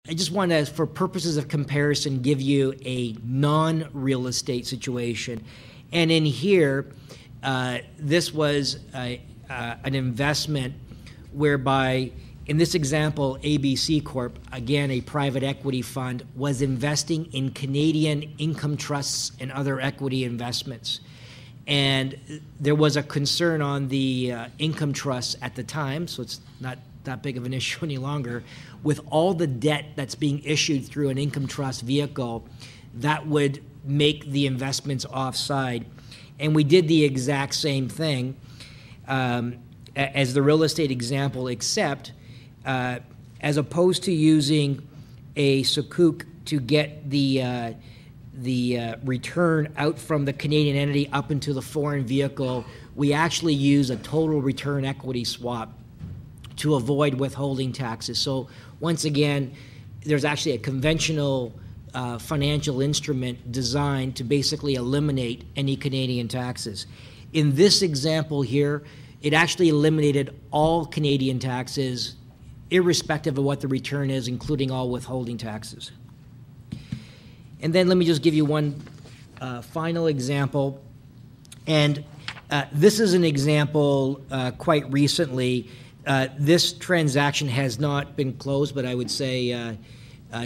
I just want to, for purposes of comparison, give you a non-real estate situation. And in here, this was an investment whereby, in this example, ABC Corp, again a private equity fund, was investing in Canadian income trusts and other equity investments. And there was a concern on the income trusts at the time, so it's not that big of an issue any longer, with all the debt that's being issued through an income trust vehicle that would make the investments offside. And we did the exact same thing as the real estate example, except as opposed to using a sukuk to get the return out from the Canadian entity up into the foreign vehicle, we actually use a total return equity swap to avoid withholding taxes. So once again, there's actually a conventional financial instrument designed to basically eliminate any Canadian taxes. In this example here, it actually eliminated all Canadian taxes, irrespective of what the return is, including all withholding taxes. And then let me just give you one final example. And this is an example quite recently. This transaction has not been closed, but I would say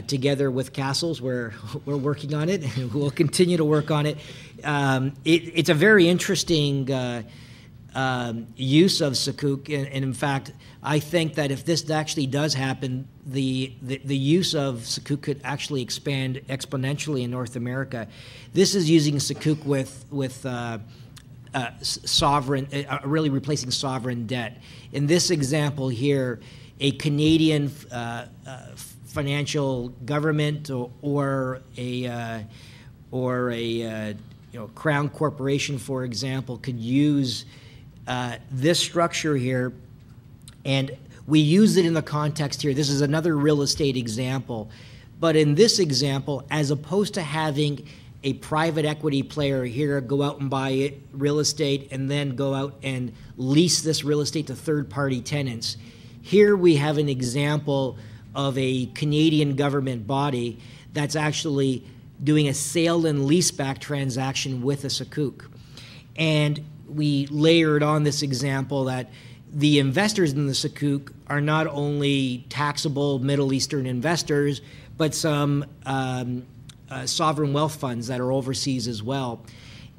together with Cassels, we're working on it, and we'll continue to work on it. It's a very interesting use of sukuk, and in fact, I think that if this actually does happen, the use of sukuk could actually expand exponentially in North America. This is using sukuk with sovereign, really replacing sovereign debt. In this example here, a Canadian financial government or a Crown corporation, for example, could use this structure here, and we use it in the context here. This is another real estate example, but in this example, as opposed to having a private equity player here go out and buy real estate and then go out and lease this real estate to third-party tenants, here we have an example of a Canadian government body that's actually doing a sale and leaseback transaction with a sukuk. And we layered on this example that the investors in the sukuk are not only taxable Middle Eastern investors, but some sovereign wealth funds that are overseas as well.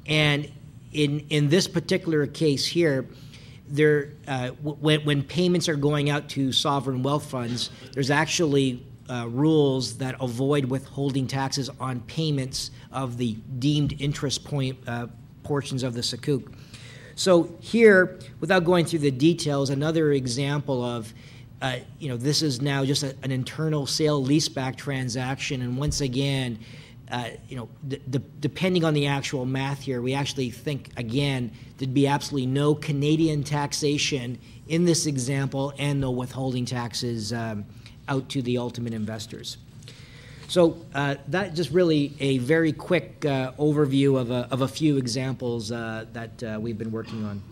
And in this particular case here, when payments are going out to sovereign wealth funds, there's actually rules that avoid withholding taxes on payments of the deemed interest portions of the sukuk. So here, without going through the details, another example of, this is now just an internal sale leaseback transaction, and once again, depending on the actual math here, we actually think, again, there'd be absolutely no Canadian taxation in this example and no withholding taxes out to the ultimate investors. So that just really a very quick overview of a few examples that we've been working on.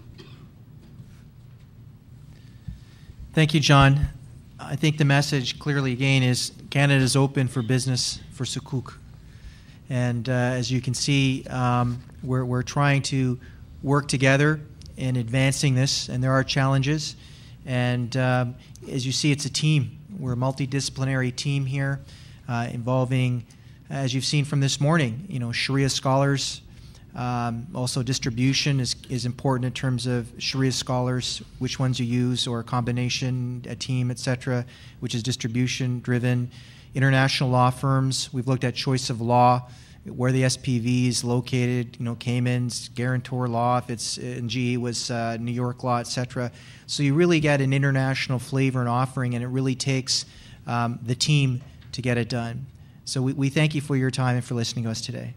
Thank you, John. I think the message clearly again is Canada is open for business for sukuk. And as you can see, we're trying to work together in advancing this, and there are challenges. And as you see, it's a team. We're a multidisciplinary team here involving, as you've seen from this morning, Shariah scholars. Also distribution is important in terms of Shariah scholars, which ones you use, or a combination, a team, etc., which is distribution driven. International law firms, we've looked at choice of law, where the SPV is located, Cayman's, guarantor law, if it's in GE was New York law, etc. So you really get an international flavor and offering, and it really takes the team to get it done. So we thank you for your time and for listening to us today.